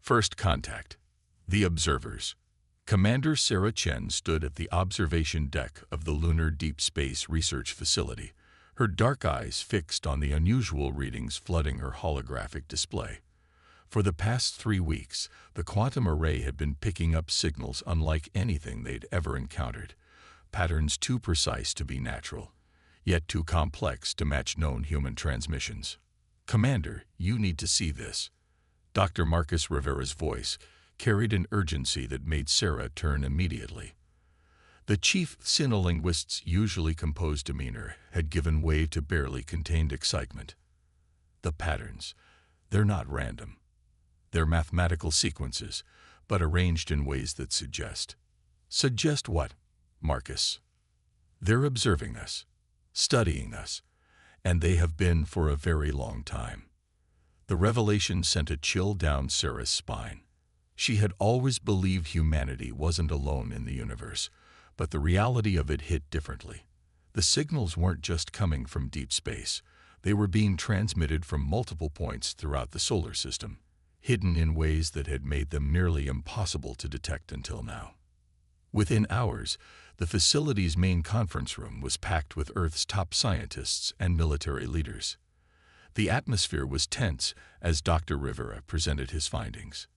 First contact. The observers. Commander Sarah Chen stood at the observation deck of the Lunar Deep Space Research Facility, her dark eyes fixed on the unusual readings flooding her holographic display. For the past 3 weeks, the quantum array had been picking up signals unlike anything they'd ever encountered, patterns too precise to be natural, yet too complex to match known human transmissions. "Commander, you need to see this." Dr. Marcus Rivera's voice carried an urgency that made Sarah turn immediately. The chief sinolinguist's usually composed demeanor had given way to barely contained excitement. "The patterns, they're not random. They're mathematical sequences, but arranged in ways that suggest." "Suggest what, Marcus?" "They're observing us, studying us, and they have been for a very long time." The revelation sent a chill down Sarah's spine. She had always believed humanity wasn't alone in the universe, but the reality of it hit differently. The signals weren't just coming from deep space. They were being transmitted from multiple points throughout the solar system, hidden in ways that had made them nearly impossible to detect until now. Within hours, the facility's main conference room was packed with Earth's top scientists and military leaders. The atmosphere was tense as Dr. Rivera presented his findings.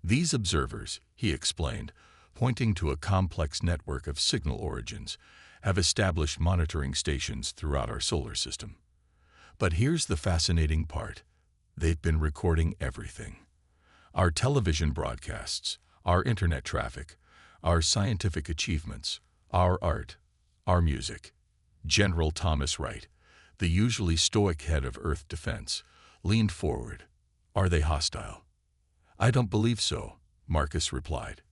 "These observers," he explained, pointing to a complex network of signal origins, "have established monitoring stations throughout our solar system. But here's the fascinating part. They've been recording everything. Our television broadcasts, our internet traffic, our scientific achievements, our art, our music." General Thomas Wright, the usually stoic head of Earth Defense, leaned forward. "Are they hostile?" "I don't believe so," Marcus replied.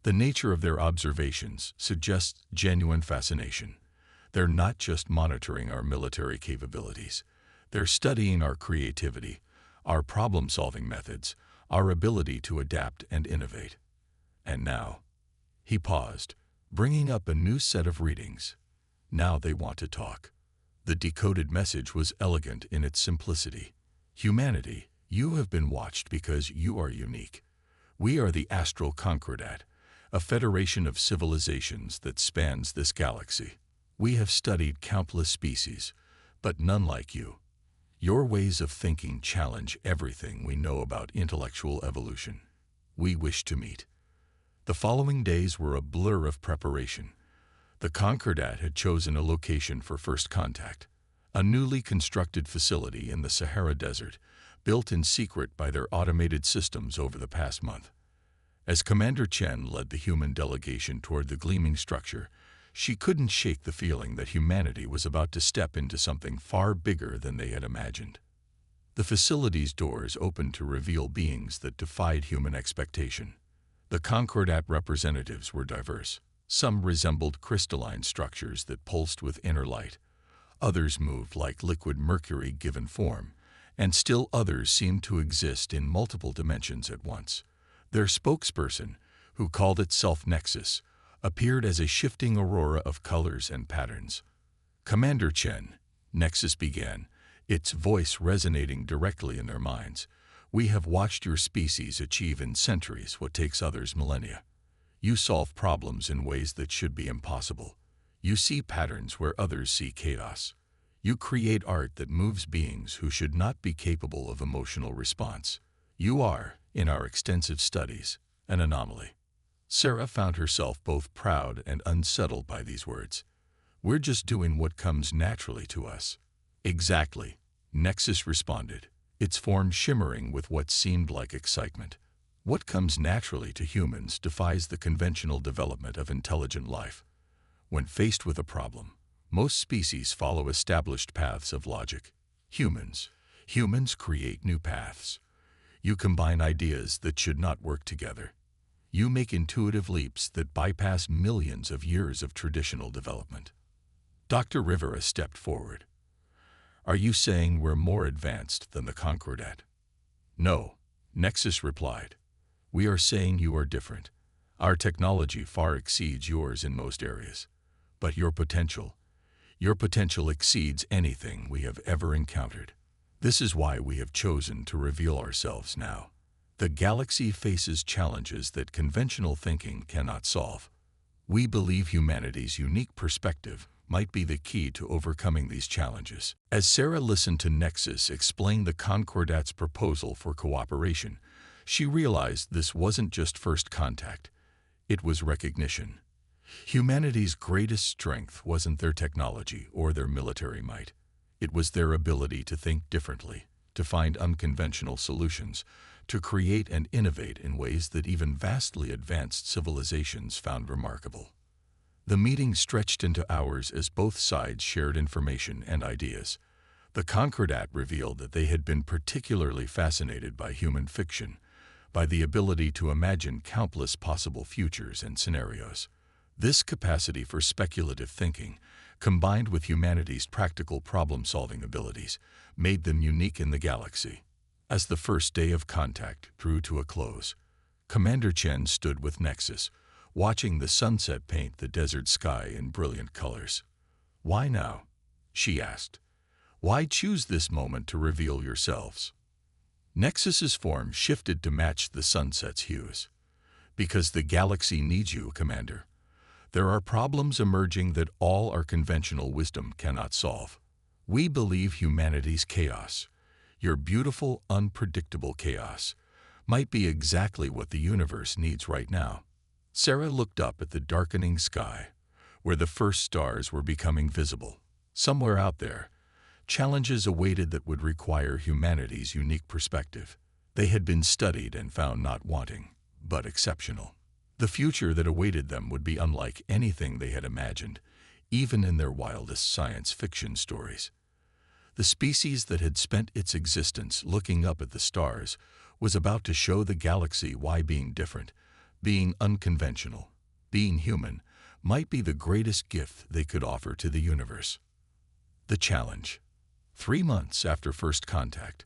"The nature of their observations suggests genuine fascination. They're not just monitoring our military capabilities. They're studying our creativity, our problem-solving methods, our ability to adapt and innovate. And now," he paused, bringing up a new set of readings, "now they want to talk." The decoded message was elegant in its simplicity. "Humanity, you have been watched because you are unique. We are the Astral Concordat, a federation of civilizations that spans this galaxy. We have studied countless species, but none like you. Your ways of thinking challenge everything we know about intellectual evolution. We wish to meet." The following days were a blur of preparation. The Concordat had chosen a location for first contact, a newly constructed facility in the Sahara Desert, built in secret by their automated systems over the past month. As Commander Chen led the human delegation toward the gleaming structure, she couldn't shake the feeling that humanity was about to step into something far bigger than they had imagined. The facility's doors opened to reveal beings that defied human expectation. The Concordat representatives were diverse. Some resembled crystalline structures that pulsed with inner light. Others moved like liquid mercury given form, and still others seemed to exist in multiple dimensions at once. Their spokesperson, who called itself Nexus, appeared as a shifting aurora of colors and patterns. "Commander Chen," Nexus began, its voice resonating directly in their minds, "we have watched your species achieve in centuries what takes others millennia. You solve problems in ways that should be impossible. You see patterns where others see chaos. You create art that moves beings who should not be capable of emotional response. You are, in our extensive studies, an anomaly." Sarah found herself both proud and unsettled by these words. "We're just doing what comes naturally to us." "Exactly," Nexus responded, its form shimmering with what seemed like excitement. "What comes naturally to humans defies the conventional development of intelligent life. When faced with a problem, most species follow established paths of logic. Humans create new paths. You combine ideas that should not work together. You make intuitive leaps that bypass millions of years of traditional development." Dr. Rivera stepped forward. "Are you saying we're more advanced than the Concordat?" "No," Nexus replied. "We are saying you are different. Our technology far exceeds yours in most areas. But your potential exceeds anything we have ever encountered. This is why we have chosen to reveal ourselves now." The galaxy faces challenges that conventional thinking cannot solve. We believe humanity's unique perspective might be the key to overcoming these challenges. As Sarah listened to Nexus explain the Concordat's proposal for cooperation, she realized this wasn't just first contact. It was recognition. Humanity's greatest strength wasn't their technology or their military might. It was their ability to think differently, to find unconventional solutions, to create and innovate in ways that even vastly advanced civilizations found remarkable. The meeting stretched into hours as both sides shared information and ideas. The Concordat revealed that they had been particularly fascinated by human fiction, by the ability to imagine countless possible futures and scenarios. This capacity for speculative thinking, combined with humanity's practical problem-solving abilities, made them unique in the galaxy. As the first day of contact drew to a close, Commander Chen stood with Nexus, watching the sunset paint the desert sky in brilliant colors. "Why now?" she asked. "Why choose this moment to reveal yourselves?" Nexus's form shifted to match the sunset's hues. "Because the galaxy needs you, Commander. There are problems emerging that all our conventional wisdom cannot solve. We believe humanity's chaos, your beautiful, unpredictable chaos, might be exactly what the universe needs right now." Sarah looked up at the darkening sky, where the first stars were becoming visible. Somewhere out there, challenges awaited that would require humanity's unique perspective. They had been studied and found not wanting, but exceptional. The future that awaited them would be unlike anything they had imagined, even in their wildest science fiction stories. The species that had spent its existence looking up at the stars was about to show the galaxy why being different, being unconventional, being human, might be the greatest gift they could offer to the universe. The challenge. 3 months after first contact,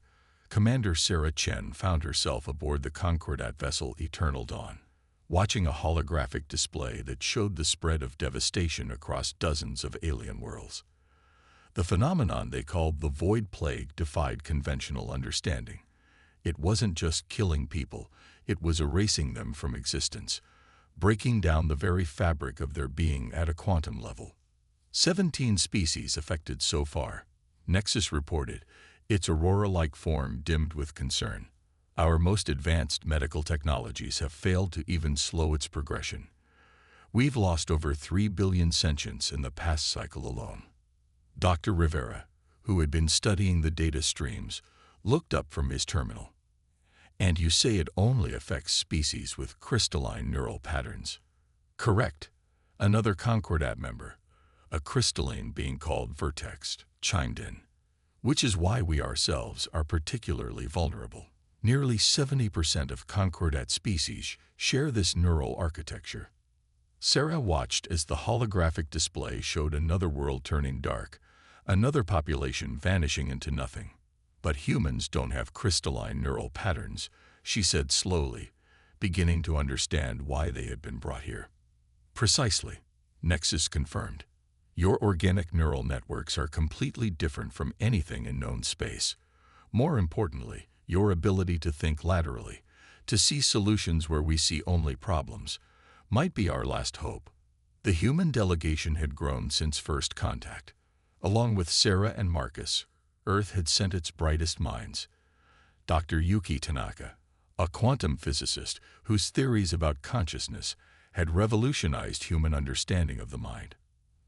Commander Sarah Chen found herself aboard the Concordat vessel Eternal Dawn, watching a holographic display that showed the spread of devastation across dozens of alien worlds. The phenomenon they called the Void Plague defied conventional understanding. It wasn't just killing people, it was erasing them from existence, breaking down the very fabric of their being at a quantum level. 17 species affected so far, Nexus reported, its aurora-like form dimmed with concern. "Our most advanced medical technologies have failed to even slow its progression. We've lost over 3 billion sentients in the past cycle alone." Dr. Rivera, who had been studying the data streams, looked up from his terminal. "And you say it only affects species with crystalline neural patterns?" "Correct," another Concordat member, a crystalline being called Vertex, chimed in. "Which is why we ourselves are particularly vulnerable. Nearly 70% of Concordat species share this neural architecture." Sarah watched as the holographic display showed another world turning dark, another population vanishing into nothing. "But humans don't have crystalline neural patterns," she said slowly, beginning to understand why they had been brought here. "Precisely," Nexus confirmed. "Your organic neural networks are completely different from anything in known space. More importantly, your ability to think laterally, to see solutions where we see only problems, might be our last hope." The human delegation had grown since first contact. Along with Sarah and Marcus, Earth had sent its brightest minds. Dr. Yuki Tanaka, a quantum physicist whose theories about consciousness had revolutionized human understanding of the mind.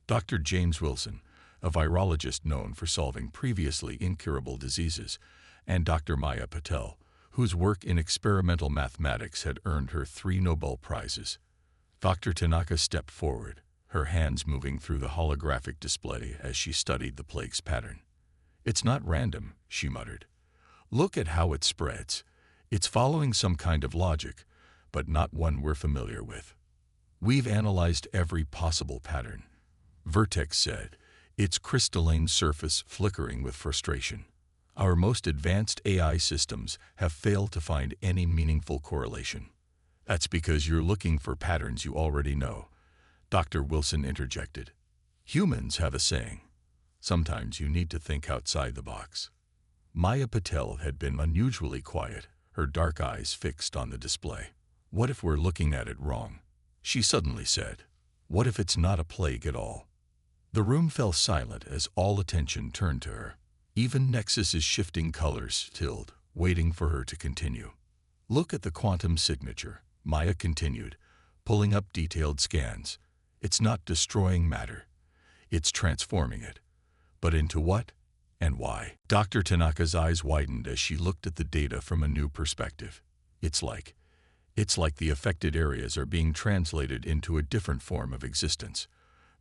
Dr. James Wilson, a virologist known for solving previously incurable diseases, and Dr. Maya Patel, whose work in experimental mathematics had earned her 3 Nobel Prizes. Dr. Tanaka stepped forward, her hands moving through the holographic display as she studied the plague's pattern. "It's not random," she muttered. "Look at how it spreads. It's following some kind of logic, but not one we're familiar with. We've analyzed every possible pattern," Vertex said, its crystalline surface flickering with frustration. "Our most advanced AI systems have failed to find any meaningful correlation." "That's because you're looking for patterns you already know," Dr. Wilson interjected. "Humans have a saying. Sometimes you need to think outside the box." Maya Patel had been unusually quiet, her dark eyes fixed on the display. "What if we're looking at it wrong?" she suddenly said. "What if it's not a plague at all?" The room fell silent as all attention turned to her. Even Nexus's shifting colors stilled, waiting for her to continue. "Look at the quantum signature," Maya continued, pulling up detailed scans. "It's not destroying matter. It's transforming it. But into what? And why?" Dr. Tanaka's eyes widened as she looked at the data from a new perspective. It's like the affected areas are being translated into a different form of existence.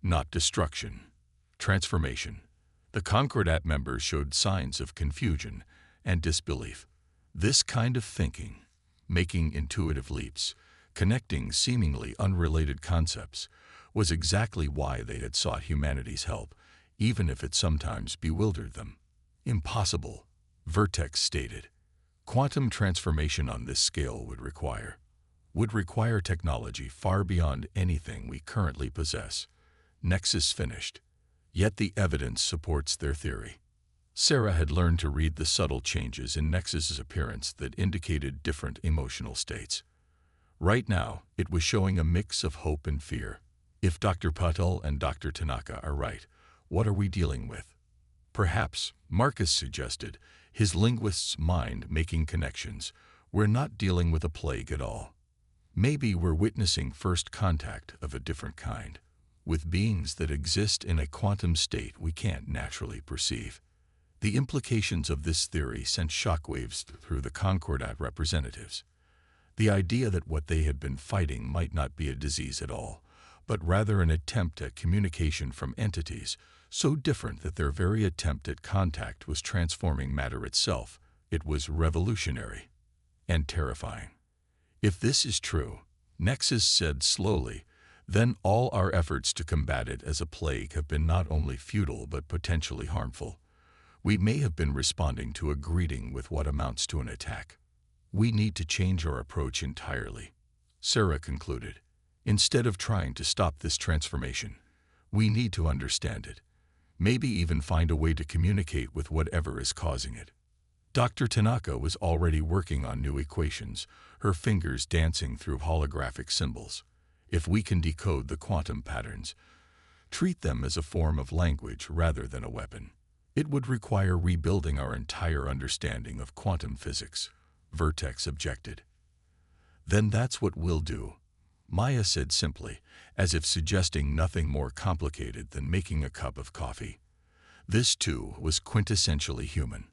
Not destruction. Transformation. The Concordat members showed signs of confusion and disbelief. This kind of thinking, making intuitive leaps, connecting seemingly unrelated concepts, was exactly why they had sought humanity's help, even if it sometimes bewildered them. "Impossible," Vertex stated. "Quantum transformation on this scale would require technology far beyond anything we currently possess," Nexus finished. "Yet the evidence supports their theory." Sarah had learned to read the subtle changes in Nexus's appearance that indicated different emotional states. Right now, it was showing a mix of hope and fear. If Dr. Patel and Dr. Tanaka are right, what are we dealing with? Perhaps, Marcus suggested, his linguist's mind making connections, we're not dealing with a plague at all. Maybe we're witnessing first contact of a different kind, with beings that exist in a quantum state we can't naturally perceive. The implications of this theory sent shockwaves through the Concordat representatives. The idea that what they had been fighting might not be a disease at all, but rather an attempt at communication from entities so different that their very attempt at contact was transforming matter itself. It was revolutionary and terrifying. "If this is true," Nexus said slowly, "then all our efforts to combat it as a plague have been not only futile but potentially harmful. We may have been responding to a greeting with what amounts to an attack. We need to change our approach entirely," Sarah concluded. "Instead of trying to stop this transformation, we need to understand it. Maybe even find a way to communicate with whatever is causing it." Dr. Tanaka was already working on new equations, her fingers dancing through holographic symbols. "If we can decode the quantum patterns, treat them as a form of language rather than a weapon, it would require rebuilding our entire understanding of quantum physics," Vertex objected. "Then that's what we'll do," Maya said simply, as if suggesting nothing more complicated than making a cup of coffee. This, too, was quintessentially human.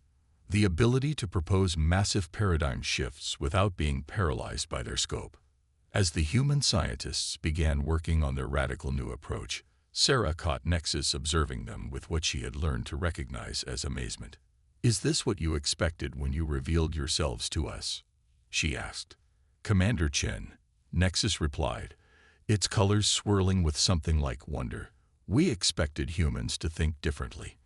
The ability to propose massive paradigm shifts without being paralyzed by their scope. As the human scientists began working on their radical new approach, Sarah caught Nexus observing them with what she had learned to recognize as amazement. "Is this what you expected when you revealed yourselves to us?" she asked. "Commander Chen," Nexus replied, its colors swirling with something like wonder. "We expected humans to think differently.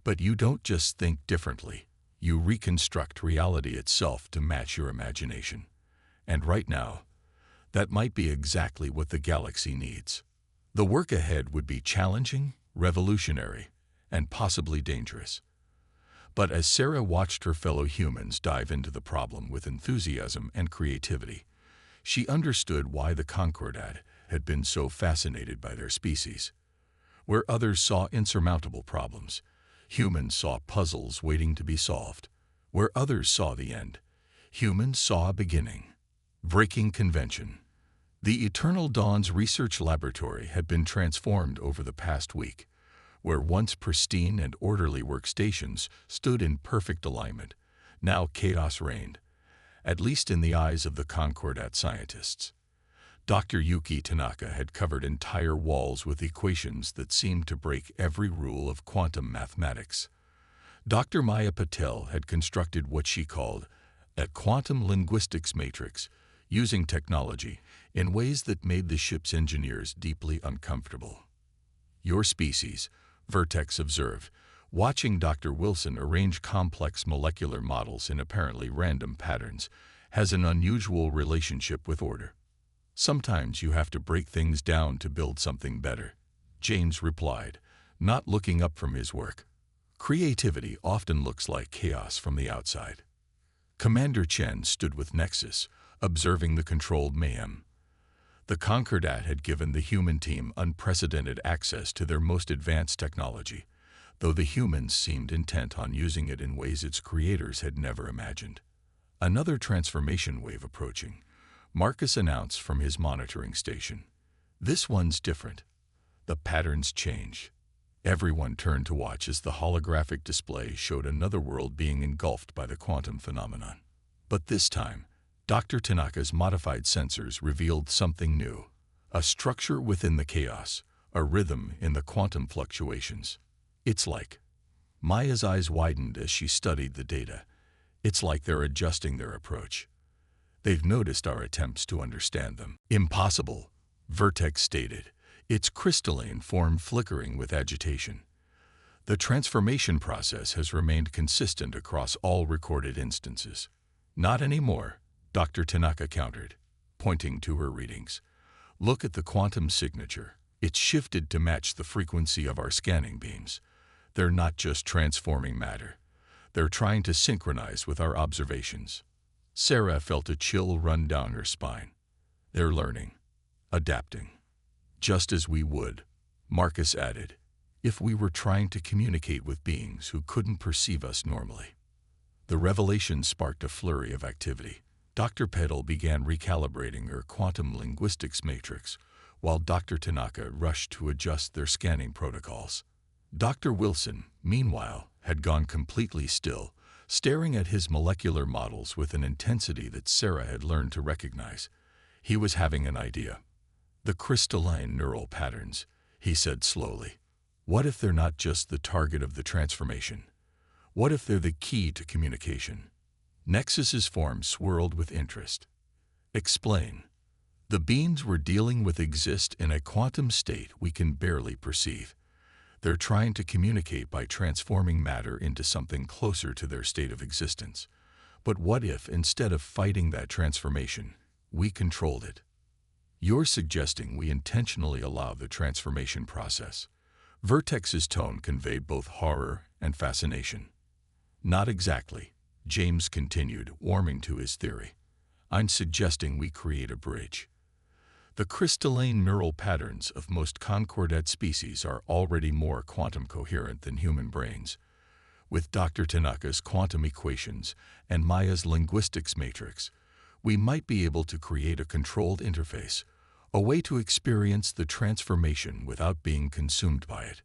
But you don't just think differently. You reconstruct reality itself to match your imagination. And right now, that might be exactly what the galaxy needs." The work ahead would be challenging, revolutionary, and possibly dangerous. But as Sarah watched her fellow humans dive into the problem with enthusiasm and creativity, she understood why the Concordat had been so fascinated by their species. Where others saw insurmountable problems, humans saw puzzles waiting to be solved. Where others saw the end, humans saw a beginning. Breaking convention. The Eternal Dawn's research laboratory had been transformed over the past week. Where once pristine and orderly workstations stood in perfect alignment, now chaos reigned, at least in the eyes of the Concordat scientists. Dr. Yuki Tanaka had covered entire walls with equations that seemed to break every rule of quantum mathematics. Dr. Maya Patel had constructed what she called a quantum linguistics matrix, using technology in ways that made the ship's engineers deeply uncomfortable. "Your species," Vertex observed, watching Dr. Wilson arrange complex molecular models in apparently random patterns, "has an unusual relationship with order. Sometimes you have to break things down to build something better," James replied, not looking up from his work. "Creativity often looks like chaos from the outside." Commander Chen stood with Nexus, observing the controlled mayhem. The Concordat had given the human team unprecedented access to their most advanced technology, though the humans seemed intent on using it in ways its creators had never imagined. Another transformation wave approaching, Marcus announced from his monitoring station. This one's different. The patterns change. Everyone turned to watch as the holographic display showed another world being engulfed by the quantum phenomenon. But this time, Dr. Tanaka's modified sensors revealed something new. A structure within the chaos, a rhythm in the quantum fluctuations. It's like... Maya's eyes widened as she studied the data. It's like they're adjusting their approach. They've noticed our attempts to understand them. Impossible, Vertex stated, its crystalline form flickering with agitation. The transformation process has remained consistent across all recorded instances. Not anymore, Dr. Tanaka countered, pointing to her readings. Look at the quantum signature. It's shifted to match the frequency of our scanning beams. They're not just transforming matter. They're trying to synchronize with our observations. Sarah felt a chill run down her spine. They're learning, adapting. Just as we would, Marcus added, if we were trying to communicate with beings who couldn't perceive us normally. The revelation sparked a flurry of activity. Dr. Petal began recalibrating her quantum linguistics matrix, while Dr. Tanaka rushed to adjust their scanning protocols. Dr. Wilson, meanwhile, had gone completely still, staring at his molecular models with an intensity that Sarah had learned to recognize. He was having an idea. The crystalline neural patterns, he said slowly. What if they're not just the target of the transformation? What if they're the key to communication? Nexus's form swirled with interest. Explain. The beings we're dealing with exist in a quantum state we can barely perceive. They're trying to communicate by transforming matter into something closer to their state of existence. But what if, instead of fighting that transformation, we controlled it? You're suggesting we intentionally allow the transformation process. Vertex's tone conveyed both horror and fascination. Not exactly, James continued, warming to his theory. I'm suggesting we create a bridge. The crystalline neural patterns of most concordat species are already more quantum coherent than human brains. With Dr. Tanaka's quantum equations and Maya's linguistics matrix, we might be able to create a controlled interface, a way to experience the transformation without being consumed by it.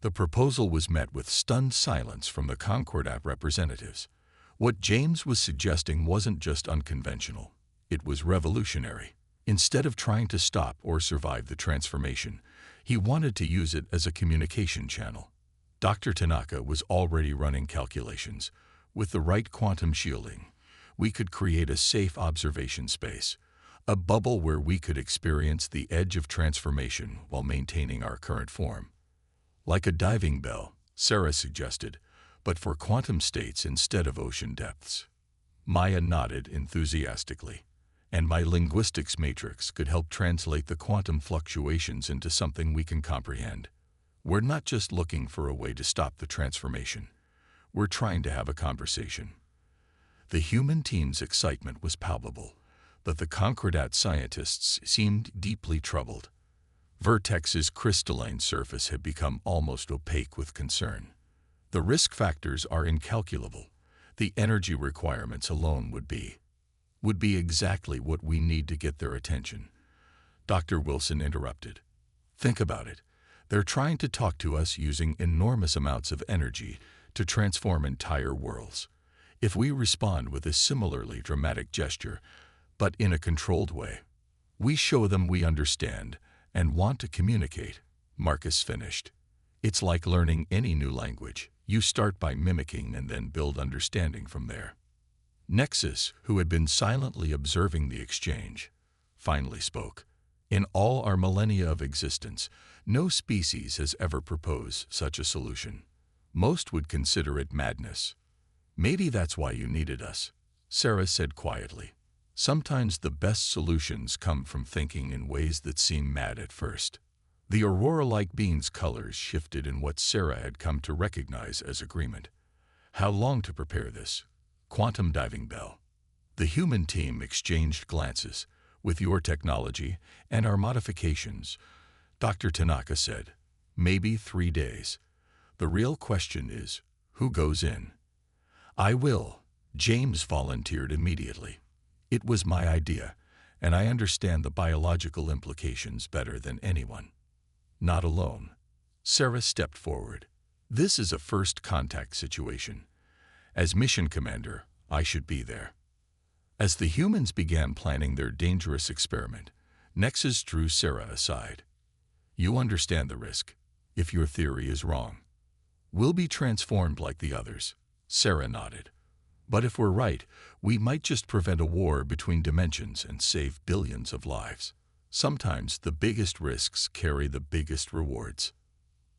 The proposal was met with stunned silence from the Concordat representatives. What James was suggesting wasn't just unconventional, it was revolutionary. Instead of trying to stop or survive the transformation, he wanted to use it as a communication channel. Dr. Tanaka was already running calculations. With the right quantum shielding, we could create a safe observation space, a bubble where we could experience the edge of transformation while maintaining our current form. Like a diving bell, Sarah suggested, but for quantum states instead of ocean depths. Maya nodded enthusiastically. And my linguistics matrix could help translate the quantum fluctuations into something we can comprehend. We're not just looking for a way to stop the transformation. We're trying to have a conversation. The human team's excitement was palpable, but the Concordat scientists seemed deeply troubled. Vertex's crystalline surface had become almost opaque with concern. The risk factors are incalculable. The energy requirements alone would be exactly what we need to get their attention. Dr. Wilson interrupted. Think about it. They're trying to talk to us using enormous amounts of energy to transform entire worlds. If we respond with a similarly dramatic gesture, but in a controlled way, we show them we understand and want to communicate, Marcus finished. It's like learning any new language. You start by mimicking and then build understanding from there. Nexus, who had been silently observing the exchange, finally spoke. In all our millennia of existence, no species has ever proposed such a solution. Most would consider it madness. Maybe that's why you needed us, Sarah said quietly. Sometimes the best solutions come from thinking in ways that seem mad at first. The aurora-like being's colors shifted in what Sarah had come to recognize as agreement. How long to prepare this? Quantum diving bell. The human team exchanged glances. With your technology and our modifications, Dr. Tanaka said, maybe 3 days. The real question is, who goes in? I will. James volunteered immediately. It was my idea, and I understand the biological implications better than anyone. Not alone. Sarah stepped forward. This is a first contact situation. As mission commander, I should be there. As the humans began planning their dangerous experiment, Nexus drew Sarah aside. You understand the risk, if your theory is wrong. We'll be transformed like the others. Sarah nodded. But if we're right, we might just prevent a war between dimensions and save billions of lives. Sometimes the biggest risks carry the biggest rewards.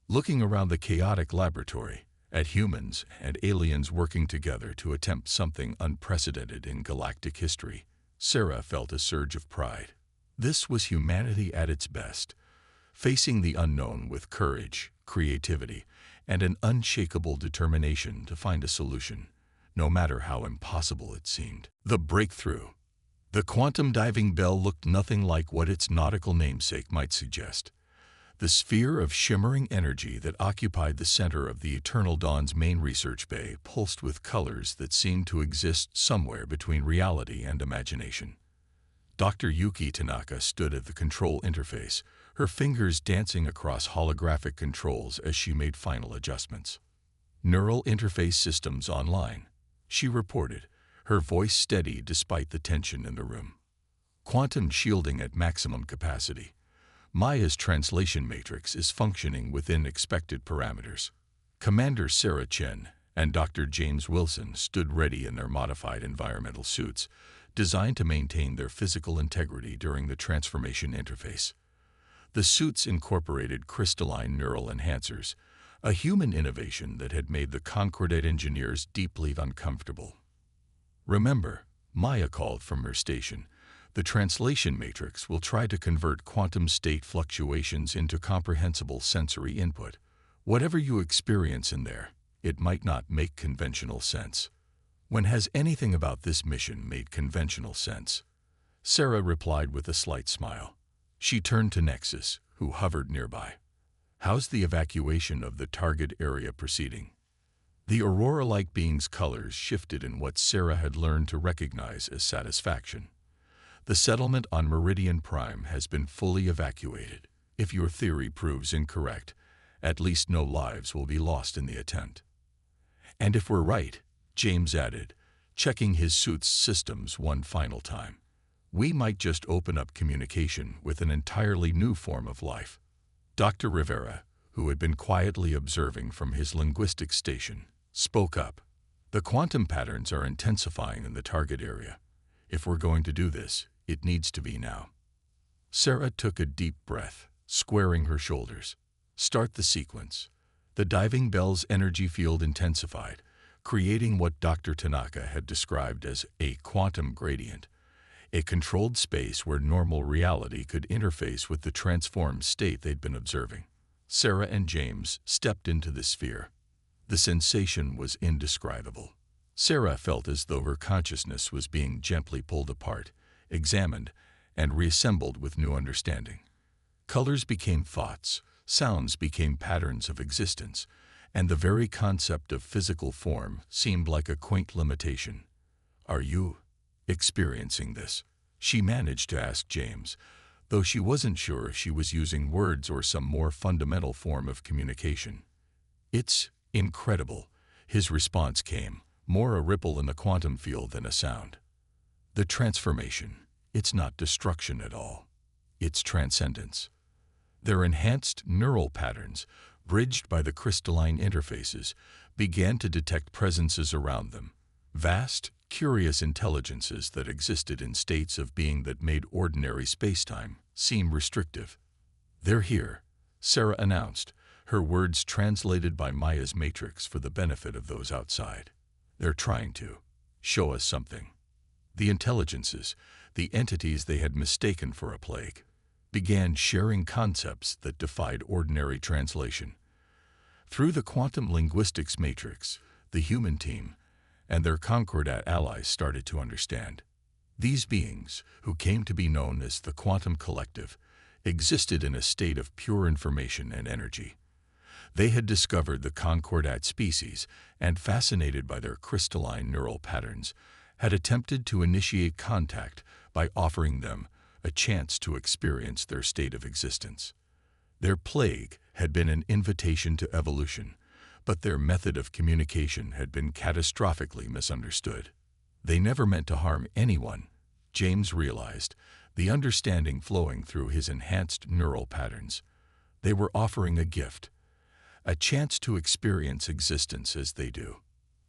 Looking around the chaotic laboratory, at humans and aliens working together to attempt something unprecedented in galactic history, Sarah felt a surge of pride. This was humanity at its best, facing the unknown with courage, creativity, and an unshakable determination to find a solution, no matter how impossible it seemed. The breakthrough. The quantum diving bell looked nothing like what its nautical namesake might suggest. The sphere of shimmering energy that occupied the center of the Eternal Dawn's main research bay pulsed with colors that seemed to exist somewhere between reality and imagination. Dr. Yuki Tanaka stood at the control interface, her fingers dancing across holographic controls as she made final adjustments. Neural interface systems online, she reported, her voice steady despite the tension in the room. Quantum shielding at maximum capacity. Maya's translation matrix is functioning within expected parameters. Commander Sarah Chen and Dr. James Wilson stood ready in their modified environmental suits, designed to maintain their physical integrity during the transformation interface. The suits incorporated crystalline neural enhancers, a human innovation that had made the Concordate engineers deeply uncomfortable. Remember, Maya called from her station, the translation matrix will try to convert quantum state fluctuations into comprehensible sensory input. Whatever you experience in there, it might not make conventional sense. When has anything about this mission made conventional sense? Sarah replied with a slight smile. She turned to Nexus, who hovered nearby. How's the evacuation of the target area proceeding? The aurora-like being's colors shifted in what Sarah had learned to recognize as satisfaction. The settlement on Meridian Prime has been fully evacuated. If your theory proves incorrect, at least no lives will be lost in the attempt. And if we're right, James added, checking his suit's systems one final time, we might just open up communication with an entirely new form of life. Dr. Rivera, who had been quietly observing from his linguistic station, spoke up. The quantum patterns are intensifying in the target area. If we're going to do this, it needs to be now. Sarah took a deep breath, squaring her shoulders. Start the sequence. The diving bell's energy field intensified, creating what Dr. Tanaka had described as a quantum gradient, a controlled space where normal reality could interface with the transformed state they'd been observing. Sarah and James stepped into the sphere. The sensation was indescribable. Sarah felt as though her consciousness was being gently pulled apart, examined, and reassembled with new understanding. Colors became thoughts, sounds became patterns of existence, and the very concept of physical form seemed like a quaint limitation. Are you experiencing this? She managed to ask James, though she wasn't sure if she was using words or some more fundamental form of communication. It's incredible, his response came, more a ripple in the quantum field than a sound. The transformation, it's not destruction at all. It's transcendence. Their enhanced neural patterns, bridged by the crystalline interfaces, began to detect presences around them, vast, curious intelligences that existed in states of being that made ordinary spacetime seem restrictive. They're here, Sarah announced, her words translated by Maya's matrix for the benefit of those outside. They're trying to show us something. The intelligences, the entities they had mistaken for a plague, began sharing concepts that defied ordinary translation. Through the quantum linguistics matrix, the human team, and their Concordat allies started to understand. These beings, who came to be known as the Quantum Collective, existed in a state of pure information and energy. They had discovered the Concordat species and, fascinated by their crystalline neural patterns, had attempted to initiate contact by offering them a chance to experience their state of existence. Their plague had been an invitation to evolution, but their method of communication had been catastrophically misunderstood. They never meant to harm anyone, James realized, the understanding flowing through his enhanced neural patterns. They were offering a gift, a chance to experience existence as they do.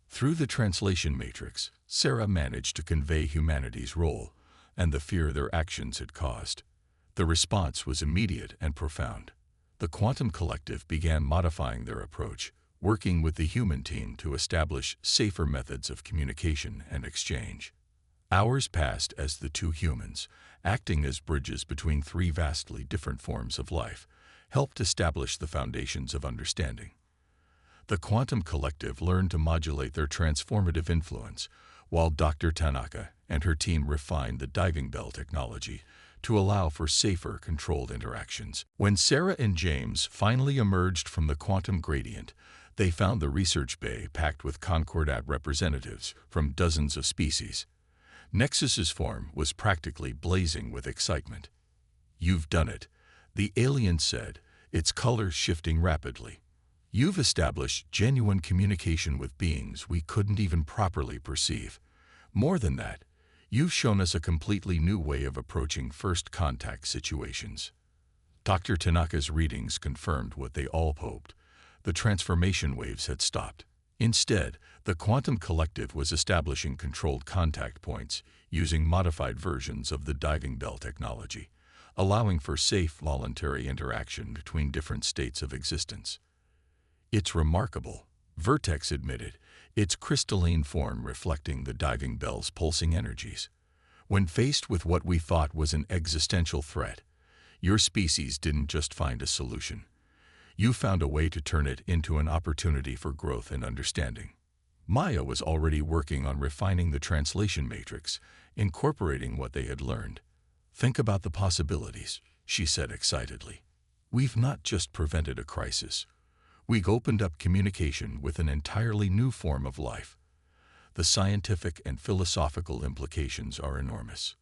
Through the translation matrix, Sarah managed to convey humanity's role and the fear their actions had caused. The response was immediate and profound. The Quantum Collective began modifying their approach, working with the human team to establish safer methods of communication and exchange. Hours passed as the two humans, acting as bridges between three vastly different forms of life, helped establish the foundations of understanding. The Quantum Collective learned to modulate their transformative influence, while Dr. Tanaka and her team refined the diving bell technology to allow for safer, controlled interactions. When Sarah and James finally emerged from the quantum gradient, they found the research bay packed with Concordat representatives from dozens of species. Nexus's form was practically blazing with excitement. "You've done it," the alien said, its color shifting rapidly. "You've established genuine communication with beings we couldn't even properly perceive. More than that, you've shown us a completely new way of approaching first contact situations." Dr. Tanaka's readings confirmed what they all hoped. The transformation waves had stopped. Instead, the Quantum Collective was establishing controlled contact points using modified versions of the diving bell technology, allowing for safe, voluntary interaction between different states of existence. "It's remarkable," Vertex admitted, its crystalline form reflecting the diving bell's pulsing energies. "When faced with what we thought was an existential threat, your species didn't just find a solution. You found a way to turn it into an opportunity for growth and understanding." Maya was already working on refining the translation matrix, incorporating what they had learned. "Think about the possibilities," she said excitedly. "We've not just prevented a crisis. We've opened up communication with an entirely new form of life. The scientific and philosophical implications are enormous."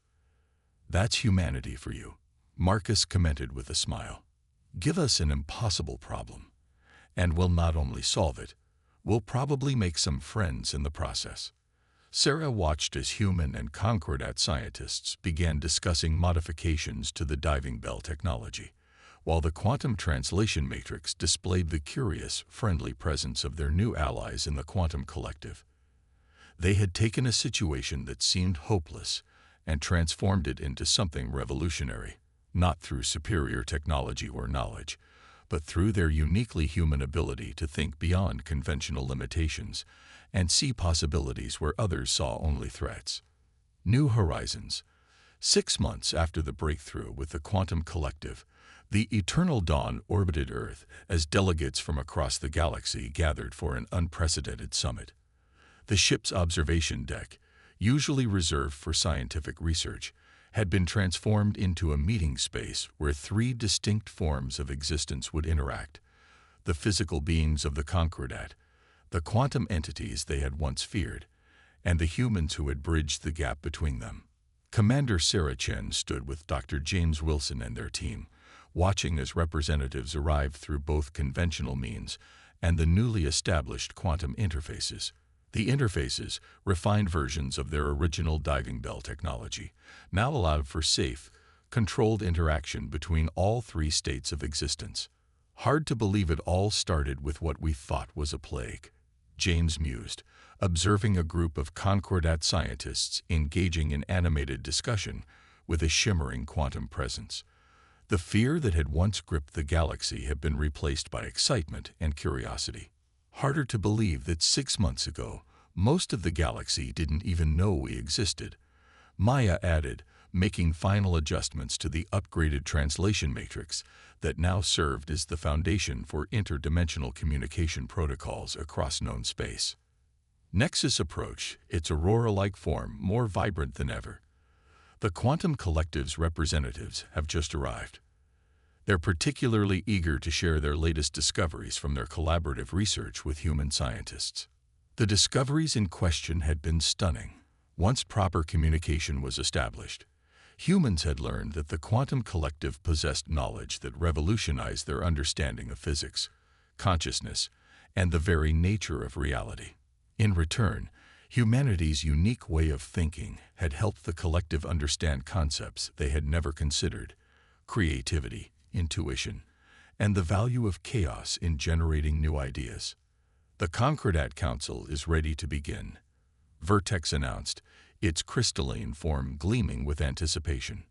"That's humanity for you," Marcus commented with a smile. "Give us an impossible problem, and we'll not only solve it, we'll probably make some friends in the process." Sarah watched as human and Concordat scientists began discussing modifications to the diving bell technology, while the quantum translation matrix displayed the curious, friendly presence of their new allies in the Quantum Collective. They had taken a situation that seemed hopeless and transformed it into something revolutionary, not through superior technology or knowledge, but through their uniquely human ability to think beyond conventional limitations and see possibilities where others saw only threats. New horizons. 6 months after the breakthrough with the Quantum Collective, the Eternal Dawn orbited Earth as delegates from across the galaxy gathered for an unprecedented summit. The ship's observation deck, usually reserved for scientific research, had been transformed into a meeting space where 3 distinct forms of existence would interact: the physical beings of the Concordat, the quantum entities they had once feared, and the humans who had bridged the gap between them. Commander Sarah Chen stood with Dr. James Wilson and their team, watching as representatives arrived through both conventional means and the newly established quantum interfaces. The interfaces, refined versions of their original diving bell technology, now allowed for safe, controlled interaction between all 3 states of existence. "Hard to believe it all started with what we thought was a plague," James mused, observing a group of Concordat scientists engaging in animated discussion with a shimmering quantum presence. The fear that had once gripped the galaxy had been replaced by excitement and curiosity. "Harder to believe that 6 months ago, most of the galaxy didn't even know we existed," Maya added, making final adjustments to the upgraded translation matrix that now served as the foundation for interdimensional communication protocols across known space. Nexus approach, its aurora-like form more vibrant than ever. The quantum collective's representatives have just arrived. They're particularly eager to share their latest discoveries from their collaborative research with human scientists. The discoveries in question had been stunning. Once proper communication was established, humans had learned that the quantum collective possessed knowledge that revolutionized their understanding of physics, consciousness, and the very nature of reality. In return, humanity's unique way of thinking had helped the collective understand concepts they had never considered: creativity, intuition, and the value of chaos in generating new ideas. The Concordat Council is ready to begin, Vertex announced, its crystalline form gleaming with anticipation.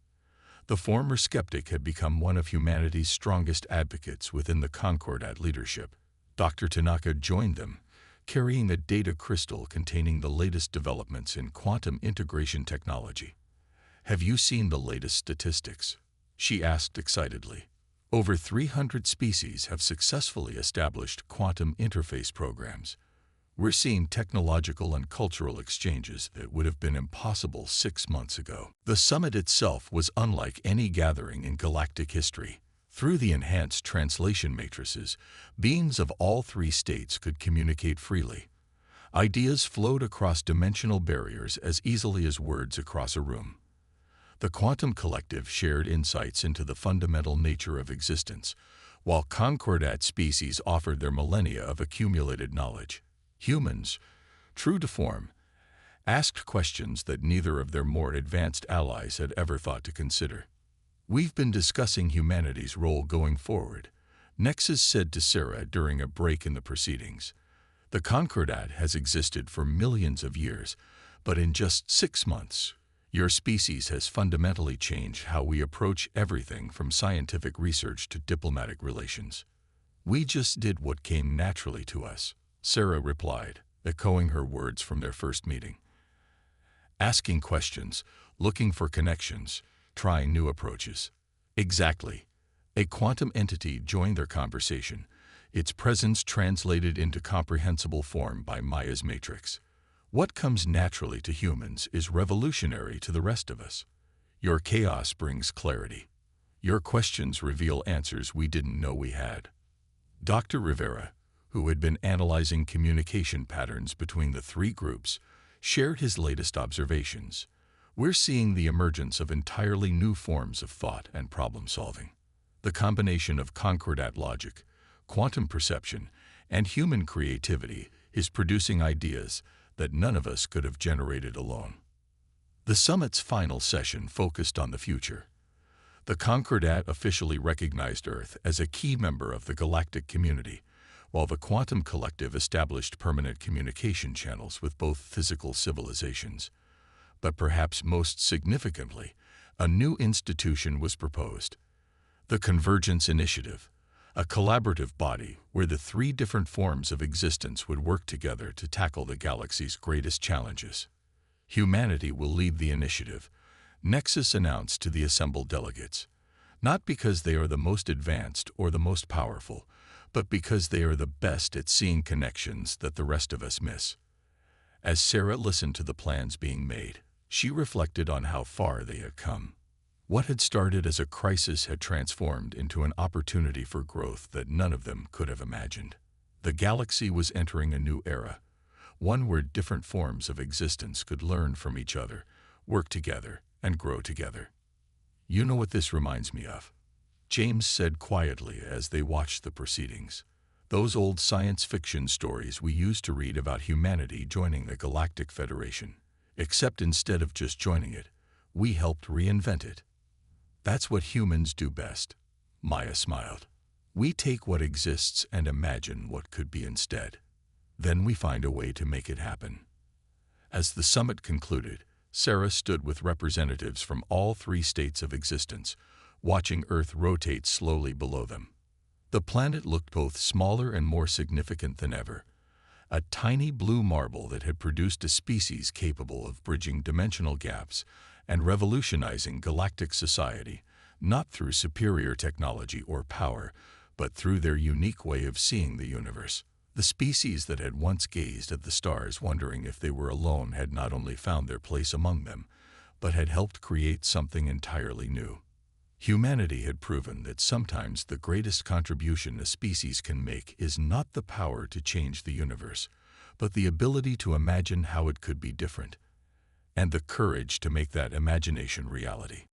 The former skeptic had become one of humanity's strongest advocates within the Concordat leadership. Dr. Tanaka joined them, carrying a data crystal containing the latest developments in quantum integration technology. "Have you seen the latest statistics?" she asked excitedly. Over 300 species have successfully established quantum interface programs. We're seeing technological and cultural exchanges that would have been impossible 6 months ago. The summit itself was unlike any gathering in galactic history. Through the enhanced translation matrices, beings of all 3 states could communicate freely. Ideas flowed across dimensional barriers as easily as words across a room. The quantum collective shared insights into the fundamental nature of existence, while Concordat species offered their millennia of accumulated knowledge. Humans, true to form, asked questions that neither of their more advanced allies had ever thought to consider. "We've been discussing humanity's role going forward," Nexus said to Sarah during a break in the proceedings. "The Concordat has existed for millions of years, but in just 6 months, your species has fundamentally changed how we approach everything from scientific research to diplomatic relations." "We just did what came naturally to us," Sarah replied, echoing her words from their first meeting. "Asking questions, looking for connections, trying new approaches." Exactly. A quantum entity joined their conversation, its presence translated into comprehensible form by Maya's matrix. "What comes naturally to humans is revolutionary to the rest of us. Your chaos brings clarity. Your questions reveal answers we didn't know we had." Dr. Rivera, who had been analyzing communication patterns between the 3 groups, shared his latest observations. "We're seeing the emergence of entirely new forms of thought and problem-solving. The combination of Concordat logic, quantum perception, and human creativity is producing ideas that none of us could have generated alone." The summit's final session focused on the future. The Concordat officially recognized Earth as a key member of the galactic community, while the quantum collective established permanent communication channels with both physical civilizations. But perhaps most significantly, a new institution was proposed: the Convergence Initiative, a collaborative body where the 3 different forms of existence would work together to tackle the galaxy's greatest challenges. "Humanity will lead the initiative," Nexus announced to the assembled delegates, "not because they are the most advanced or the most powerful, but because they are the best at seeing connections that the rest of us miss." As Sarah listened to the plans being made, she reflected on how far they had come. What had started as a crisis had transformed into an opportunity for growth that none of them could have imagined. The galaxy was entering a new era, one where different forms of existence could learn from each other, work together, and grow together. "You know what this reminds me of?" James said quietly as they watched the proceedings. "Those old science fiction stories we used to read about humanity joining the Galactic Federation. Except instead of just joining it, we helped reinvent it." "That's what humans do best," Maya smiled. "We take what exists and imagine what could be instead. Then we find a way to make it happen." As the summit concluded, Sarah stood with representatives from all 3 states of existence, watching Earth rotate slowly below them. The planet looked both smaller and more significant than ever, a tiny blue marble that had produced a species capable of bridging dimensional gaps and revolutionizing galactic society, not through superior technology or power, but through their unique way of seeing the universe. The species that had once gazed at the stars wondering if they were alone had not only found their place among them, but had helped create something entirely new. Humanity had proven that sometimes the greatest contribution a species can make is not the power to change the universe, but the ability to imagine how it could be different, and the courage to make that imagination reality.